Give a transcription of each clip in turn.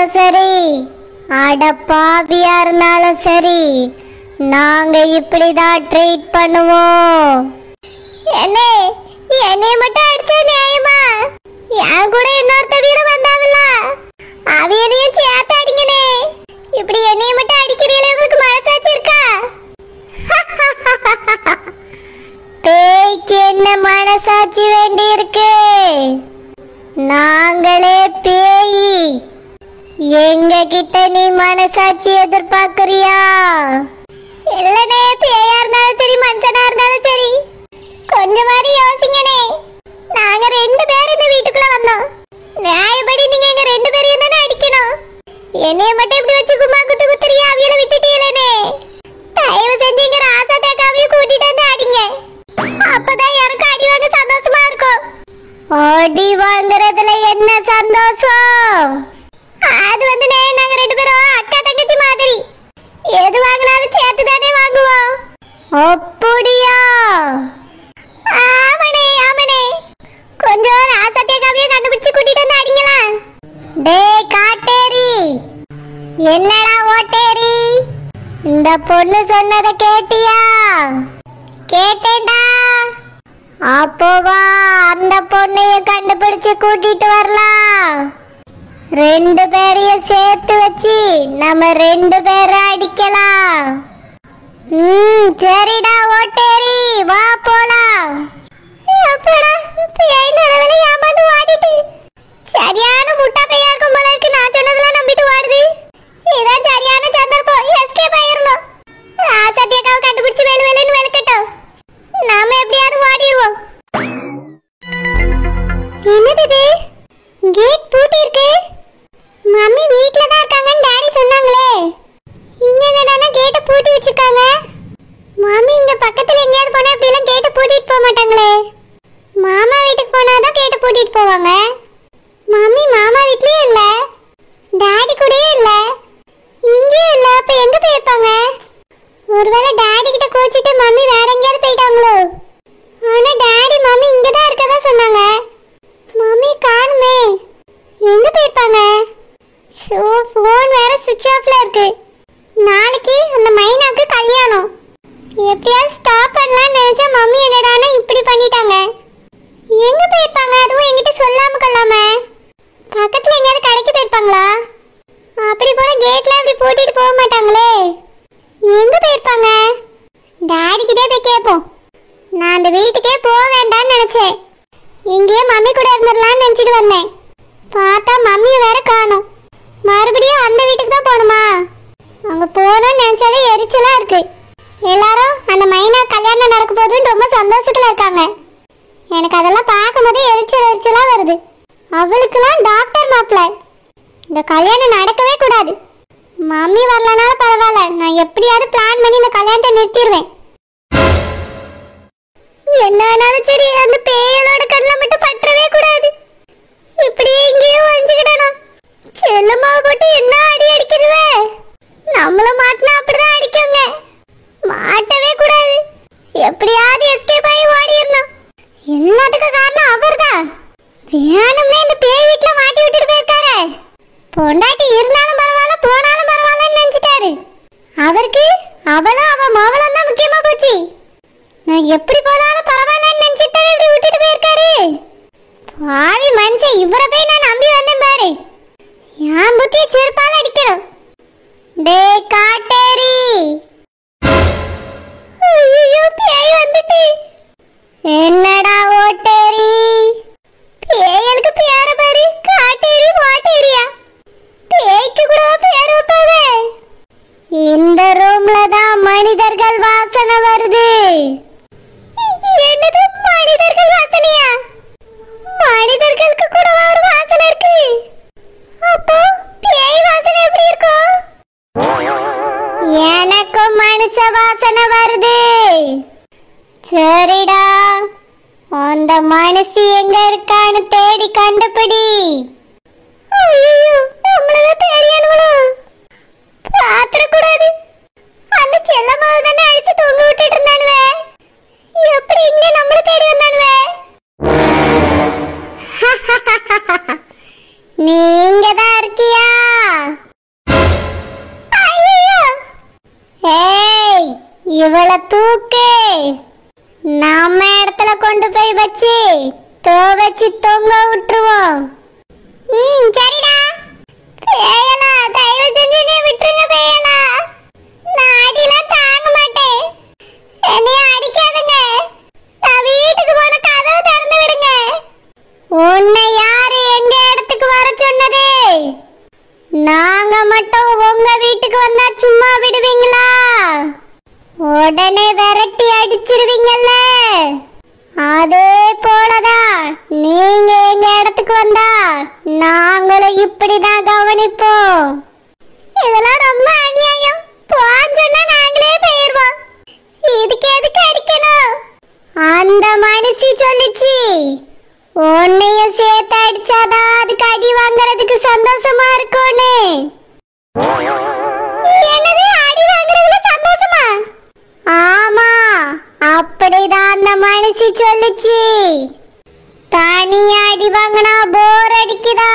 இருந்தாலும் சரி, அடப்பாவியா இருந்தாலும் சரி, நாங்க இப்படிதான் ட்ரீட் பண்ணுவோம். என்னை மட்டும் அடிச்ச நியாயமா? என் கூட இன்னொருத்த வீடு வந்தாவல, அவையிலையும் சேர்த்து அடிங்கனே. இப்படி என்னை மட்டும் அடிக்கிறீங்களே, உங்களுக்கு மனசாட்சி இருக்கா? பேய்க்கு என்ன மனசாட்சி வேண்டி இருக்கு? நாங்களே பேய், எங்க கிட்ட நீ மனசாட்சி எதிர்பார்க்கறியா? இல்லனே, பேயா இருந்தாலும் சரி மனுஷனா இருந்தாலும் சரி, கொஞ்சம் மாதிரி யோசிங்கனே. நாங்க 2 பேர் இந்த வீட்டுக்குள்ள வந்தோம். நியாயப்படி நீங்க எங்க 2 பேரையும் தானே அடிக்கணும். என்னைய மட்டும் இப்படி வச்சு கும்மா குத்து குத்துறியா? அவியல விட்டுட்டீங்களே. தயவு செஞ்சு எங்க ராசா தேக்காவையும் கூட்டிட்டு வந்து அடிங்க. அப்பதான் எனக்கு அடி வாங்க சந்தோஷமா இருக்கும். அடி வாங்குறதுல என்ன சந்தோஷம்? அது வந்து நாங்க 2 பேரும் அக்கா தங்கச்சி மாதிரி, எது வாங்கினாலும் சேர்த்து தானே வாங்குவோம். அப்படியா? ஆமனே ஆமனே, கொஞ்சம் ராசத்திய கவியை கண்டுபிடிச்சு கூட்டிட்டு வந்து அடிங்களா. டேய் காட்டேரி, என்னடா ஓட்டேரி, இந்த பொண்ணு சொன்னதை கேட்டியா? கேட்டேன்டா. அப்போ வா, அந்த பொண்ணைய கண்டுபிடிச்சு கூட்டிட்டு வரலாம். 2 பேரையும் சேர்த்து வச்சு நம்ம 2 பேரை அடிக்கலாம். சரிடா ஓட்டேரி, வா போலாம். அப்படா, பேய் நரவல ஏமாந்து ஓடிட்டு. சரியான முட்டா பேயா இருக்கும் போல இருக்கு. நான் சொன்னதெல்லாம் நம்பிட்டு ஓடுது. இதான் சரியான சந்தர்ப்பம், எஸ்கேப் ஆயிரணும். ராசத்தியக்காவை கண்டுபிடிச்சு வெளுன்னு வெளுக்கட்டும். நாம எப்படியாவது ஓடிடுவோம். என்னது இது? கேட் பூட்டி இருக்கு. மம்மி வீட்ல தான் இருக்காங்கன்னு டாடி சொன்னாங்களே. இங்க என்னடா கேட்ட பூட்டி வச்சிருக்காங்க? மம்மி இங்க பக்கத்துல எங்கயாவது போனா இப்படி எல்லாம் கேட்ட பூட்டிட்டு போக மாட்டாங்களே. மாமா வீட்டுக்கு போனாதான் கேட்ட பூட்டிட்டு போவாங்க. மம்மி மாமா வீட்லயும் இல்ல, டாடி கூடயும் இல்ல, இங்கேயும் இல்ல. அப்ப எங்க போயிருப்பாங்க? ஒருவேளை டாடி கிட்ட கோச்சிட்டு மம்மி வேற எங்கயாவது போயிட்டாங்களோ? ஆனா டாடி மம்மி இங்கதான் இருக்கதா சொன்னாங்க. மம்மி காணுமே, எங்க போயிருப்பாங்க? ஷோ, போன் வேற சுவிட்ச் ஆஃப்ல இருக்கு. நாளைக்கு அந்த மைனாக்கு கல்யாணம். எப்படியாவது ஸ்டாப் பண்ணலாம்னு நினைச்சா மம்மி என்னடானா இப்படி பண்ணிட்டாங்க. எங்க போயிருப்பாங்க? அதுவும் என்கிட்ட சொல்லாம கொள்ளாம. பக்கத்துல எங்கயாவது கடைக்கு போயிருப்பாங்களா? அப்படி போன கேட்ல அப்படி பூட்டிட்டு போக மாட்டாங்களே. எங்க போயிருப்பாங்க? டாடி கிட்டே போய் கேட்போம். நான் அந்த வீட்டுக்கே போக வேண்டாம்னு நினைச்சேன். இங்கேயே மம்மி கூட இருந்துடலாம்னு நினைச்சிட்டு வந்தேன். பார்த்தா மம்மியை வேற காணோம். மறுபடியும் அந்த வீட்டுக்கு தான் போகணுமா? அங்க போகணும்னு நினைச்சாலே எரிச்சலா இருக்கு. எல்லாரும் அந்த மைனா கல்யாணம் நடக்க போதுன்னு ரொம்ப சந்தோஷத்துல இருக்காங்க. எனக்கு அதெல்லாம் பார்க்கும்போது எரிச்சலா வருது. அவளுக்குலாம் டாக்டர் மாப்பிள்ளை. இந்த கல்யாணம் நடக்கவே கூடாது. மம்மி வரலனாலும் பரவாயில்ல, நான் எப்படியாவது பிளான் பண்ணி இந்த கல்யாணத்தை நிறுத்திடுவேன். என்னாலும் சரி, அந்த பேயோட கண்ணில் மட்டும் பற்றவே கூடாது. இப்படியே இங்கேயும் வஞ்சுக்கிடணும். செல்லம்மாவை போட்டு என்ன அடி அடிக்கிறதே. நம்மள மாட்டினா அப்படிதான் அடிக்குங்க. மாட்டவே கூடாது. எப்படியாவது எஸ்கேப் ஆகி ஓடிடணும். எல்லாத்துக்கும் காரணம் அவர்தான். வேணும்னே இந்த பேய் வீட்டுல மாட்டி விட்டுட்டு போயிருக்காரு. பொண்டாட்டி இருந்தாலும் பரவாயில்ல, போனாலும் பரவாயில்லன்னு நினைச்சிட்டாரு. அவருக்கு அவளும் அவ மவளும் தான் முக்கியமா போச்சு. நான் எப்படி போனாலும் பரவாயில்லன்னு நினைச்சிட்டு இப்படி விட்டுட்டு போயிருக்காரு. பாவி மனுஷன், இவரை போய் நான் நம்பி வந்தேன் பாரு. என் புத்தியை செருப்பால அடிக்கணும். டே காட்டேரி, ஐயோ பேய் வந்துட்டு. என்னடா ஓட்டேரி? பேயலுக்கு பேர பாரு, காட்டேரி ஓட்டேரியா? பேய்க்கு கூட பேர் வைப்பாங்க. இந்த ரூம்ல தான் மனிதர்கள் வாசனை வருது. என்னது மனிதர்கள் வாசனையா? மனிதர்களுக்கு கூட ஒரு வாசனை இருக்கு. அப்போ பேய் வாசனை எப்படி இருக்கும்? எனக்கும் மனுஷ வாசனை வருது. சரிடா, அந்த மனுஷி எங்க இருக்கான்னு தேடி கண்டுபிடி. ஐயோ, நம்மளதான் தேடியானுங்களோ? பாத்திரக்கூடாது. அந்த செல்லம்மாவை தானே அடிச்சு தொங்க விட்டுட்டு இருந்தானுவே. எப்படி இங்க நம்மள தேடி வந்தானுவே? நீங்க தான் இருக்கியா? இவள தூக்கு நம்ம இடத்துல கொண்டு போய் வச்சு துவச்சு தொங்க விட்டுருவோம். சரிடா. பேயலா, தயவு செஞ்சு நீ விட்டுருங்க பேயலா. நான் அடிலாம் தாங்க மாட்டேன். என்னைய அடிக்காதுங்க. நான் வீட்டுக்கு போன கதவு திறந்து விடுங்க. உன்னை யாரு எங்க இடத்துக்கு வர சொன்னது? நாங்க மட்டும் உங்க வீட்டுக்கு வந்தா சும்மா விடுவீங்களா? உடனே விரட்டி அடிச்சிருவீங்கல்ல. அதே போலதான் நீங்க எங்க இடத்துக்கு வந்தா நாங்களும் இப்படிதான் கவனிப்போம். இதெல்லாம் ரொம்ப அநியாயம். போன்னு சொன்னா நாங்களே போயிருவோம். இதுக்கு எதுக்கு அடிக்கணும்? அந்த மனுஷி சொல்லிச்சு, உன்னையும் சேர்த்து அடிச்சாதான் அதுக்கு அடி வாங்குறதுக்கு சந்தோஷமா இருக்கும்னு. என்னது, அடி வாங்குறதுல சந்தோஷமா? ஆமா, அப்படிதான் அந்த மனுஷி சொல்லுச்சு. தனியா அடி வாங்கினா போர் அடிக்குதா,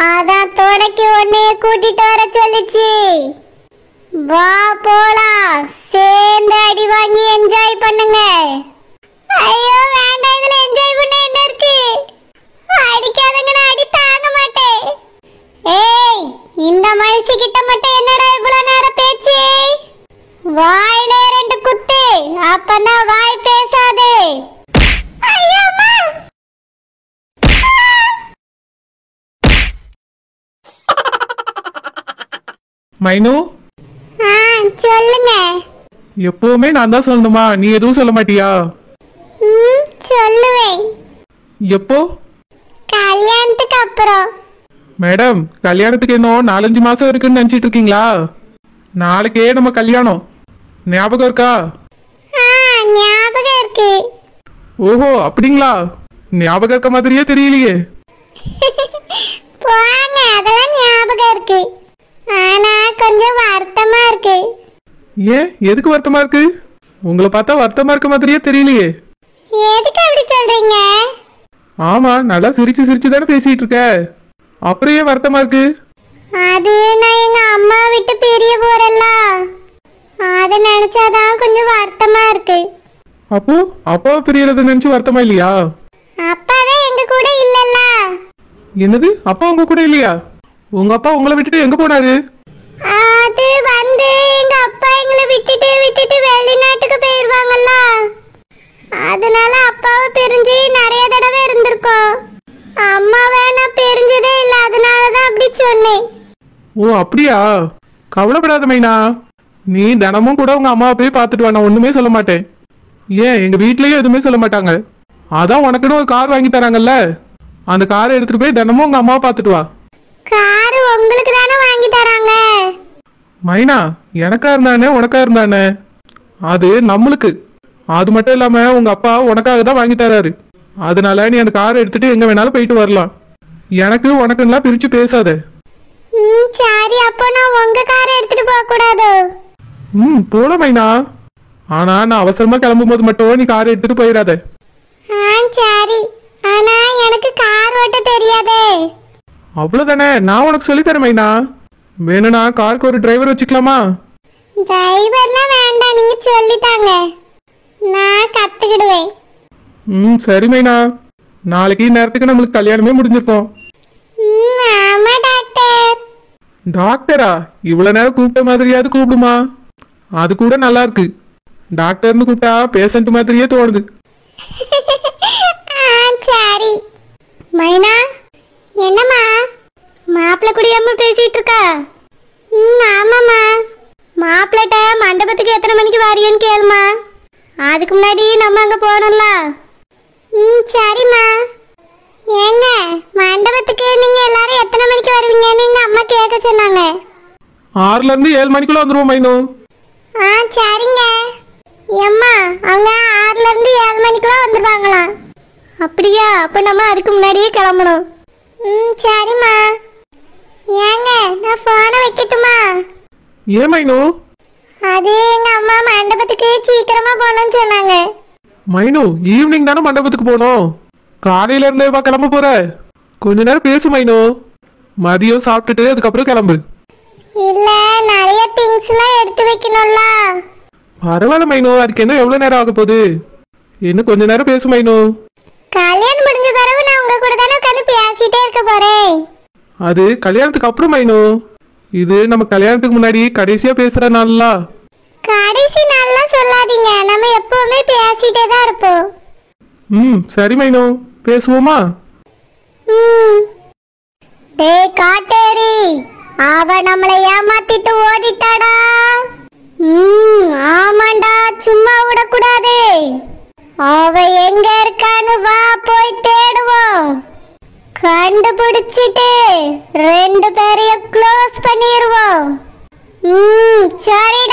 அதான் துணைக்கு உன்னைய கூட்டிட்டு வர சொல்லுச்சு. வா போலாம், சேர்ந்து அடி வாங்கி என்ஜாய் பண்ணுங்க. ஐயோ வேண்டாம், இதுல என்ஜாய் பண்ண என்ன இருக்கு? அடிக்காதங்க, நான் அடி தாங்க மாட்டேன். ஏய், இந்த மனுஷி கிட்ட மட்டும் என்னடா இவ்வளவு நேரம் பேச்சு? வாயில 2 குத்து, அப்பதான் வாய் பேசாது. ஐயோ அம்மா. மைனு, சொல்லுங்க. எப்பவுமே நான் தான் சொல்லணுமா? நீ எதுவும் சொல்ல மாட்டியா? சொல்லுவேன். எப்போ? கல்யாணத்துக்கு அப்புறம். மேடம், கல்யாணத்துக்கு இன்னும் 4-5 மாசம் இருக்குன்னு நினைச்சிட்டு இருக்கீங்களா? நாளைக்கே நம்ம கல்யாணம். ஞாபகம் இருக்கா? ஞாபகம் இருக்கு. ஓஹோ, அப்படிங்களா? ஞாபகம் இருக்க மாதிரியே தெரியலையே. போங்க, அதெல்லாம் ஞாபகம் இருக்கு. ஆனா கொஞ்சம் வருத்தமா இருக்கு. ஏன், எதுக்கு வருத்தமா இருக்கு? உங்களை பார்த்தா வருத்தமா இருக்க மாதிரியே தெரியலையே. எதுக்கு அப்படி சொல்றீங்க? ஆமா, நல்லா சிரிச்சு சிரிச்சு தானே பேசிட்டு இருக்க. அப்புறம் ஏன் வருத்தமா இருக்கு? அது நான் எங்க அம்மா விட்டு பிரிய போறேன்ல, அத நினைச்சாதான் கொஞ்சம் வருத்தமா இருக்கு. அப்போ அப்பாவை பிரியறத நினைச்சு வருத்தமா இல்லையா? அப்பாதான் எங்க கூட இல்லல்ல. என்னது, அப்பா உங்க கூட இல்லையா? உங்க அப்பா உங்களை விட்டுட்டு எங்க போனாரு? அது வந்து எங்க அப்பா எங்களை விட்டுட்டு வெளிநாட்டுக்கு போயிருவாங்கல்ல, அதனால அப்பாவை பிரிஞ்சு நிறைய தடவை இருந்திருக்கோம். அம்மாவை நான் பிரிஞ்சதே இல்லை, அதனாலதான் அப்படி சொன்னேன். ஓ அப்படியா? கவலைப்படாத மைனா, நீ தினமும் கூட உங்க அம்மாவை போய் பார்த்துட்டு வா, நான் ஒண்ணுமே சொல்ல மாட்டேன். ஏன், எங்க வீட்லயும் எதுவுமே சொல்ல மாட்டாங்க. அதான் உனக்குன்னு ஒரு கார் வாங்கி தராங்கல்ல, அந்த காரை எடுத்துட்டு போய் தினமும் உங்க அம்மாவை பார்த்துட்டு வா. கார் உங்களுக்கு தானே வாங்கி தராங்க. மைனா, எனக்கா இருந்தானே உனக்கா இருந்தானே, அது நம்மளுக்கு. அது மட்டும் இல்லாம உங்க அப்பா உனக்காக தான் வாங்கி தராரு. அதனால நீ அந்த காரை எடுத்துட்டு எங்க வேணாலும் போயிட்டு வரலாம். எனக்கு உனக்குலாம் பிரிச்சு பேசாத. சரி, அப்போ நான் உங்க காரை எடுத்துட்டு போக கூடாது? போல மைனா, ஆனா நான் அவசரமா கிளம்பும் போது மட்டும் நீ காரை எடுத்துட்டு போயிடாத. சரி, ஆனா எனக்கு கார் ஓட்ட தெரியாதே. அவ்வளவுதானே, நான் உனக்கு சொல்லி தரேன் மைனா. வேணும்னா காருக்கு ஒரு டிரைவர் வச்சுக்கலாமா? டிரைவர்லாம் வேண்டாம், நீங்க சொல்லித்தாங்க, நான் கத்துக்கிடுவேன். சரி மைனா, நாளைக்கு நேரத்துக்கு நம்மளுக்கு கல்யாணமே முடிஞ்சிருக்கோம். ஆமா டாக்டர். டாக்டரா? இவ்வளவு நேரம் கூப்பிட்ட மாதிரியாவது கூப்பிடுமா? அது கூட நல்லா இருக்கு. டாக்டர்னு கூப்பிட்டா பேஷண்ட் மாதிரியே தோணுது. சரி. மைனா, என்னம்மா மாப்பிள்ளை குடியாம பேசிட்டு இருக்கா? ஆமாம்மா. மாப்பிள்ளைட்ட மண்டபத்துக்கு எத்தனை மணிக்கு வாரியன்னு கேளுமா, அதுக்கு முன்னாடி நம்ம அங்க போனோம்ல. சரிம்மா. ஏங்க, மண்டபத்துக்கு நீங்க எல்லாரும் எத்தனை மணிக்கு வருவீங்கன்னு எங்க அம்மா கேட்க சொன்னாங்க. 6ல இருந்து 7 மணிக்குள்ள வந்துருவோம் மைனு. சரிங்க. ஏம்மா, அவங்க 6ல இருந்து 7 மணிக்குள்ள வந்துருவாங்களாம். அப்படியா? அப்ப நம்ம அதுக்கு முன்னாடியே கிளம்பணும். சரிம்மா. ஏங்க, நான் போனை வைக்கட்டுமா? ஏன் மைனு? அது எங்க அம்மா மண்டபத்துக்கு சீக்கிரமா போகணும்னு சொன்னாங்க. மைனு, ஈவினிங் தானே மண்டபத்துக்கு போனோம். காலையில இருந்தே கிளம்ப போற? கொஞ்ச நேரம் பேசு மைனு. மதியம் சாப்பிட்டுட்டு அதுக்கப்புறம் கிளம்பு. இல்ல, நிறைய திங்ஸ் எல்லாம் எடுத்து வைக்கணும்ல. பரவாயில்ல மைனு, அதுக்கு என்ன எவ்வளவு நேரம் ஆக போகுது? இன்னும் கொஞ்ச நேரம் பேசு மைனு. கல்யாணம் முடிஞ்ச பிறகு நான் உங்க கூட தானே உட்காந்து பேசிட்டே இருக்க போறேன். அது கல்யாணத்துக்கு அப்புறம் மைனு. இது நம்ம கல்யாணத்துக்கு முன்னாடி கடைசியா பேசுற நாள்ல. கடைசி நாள்லாம் சொல்லாதீங்க, நம்ம எப்பவுமே பேசிட்டே தான் இருப்போம். சரி மைனு, பேசுவோமா? டேய் காட்டேரி, அவ நம்மளை ஏமாத்திட்டு ஓடிட்டாடா. ஆமாண்டா, சும்மா விடக்கூடாது. அவ எங்க இருக்கான்னு வா, போய் தேடுவோம். கண்டுபிடிச்சிட்டு 2 பேரையும் க்ளோஸ் பண்ணிடுவோம். சரிடா.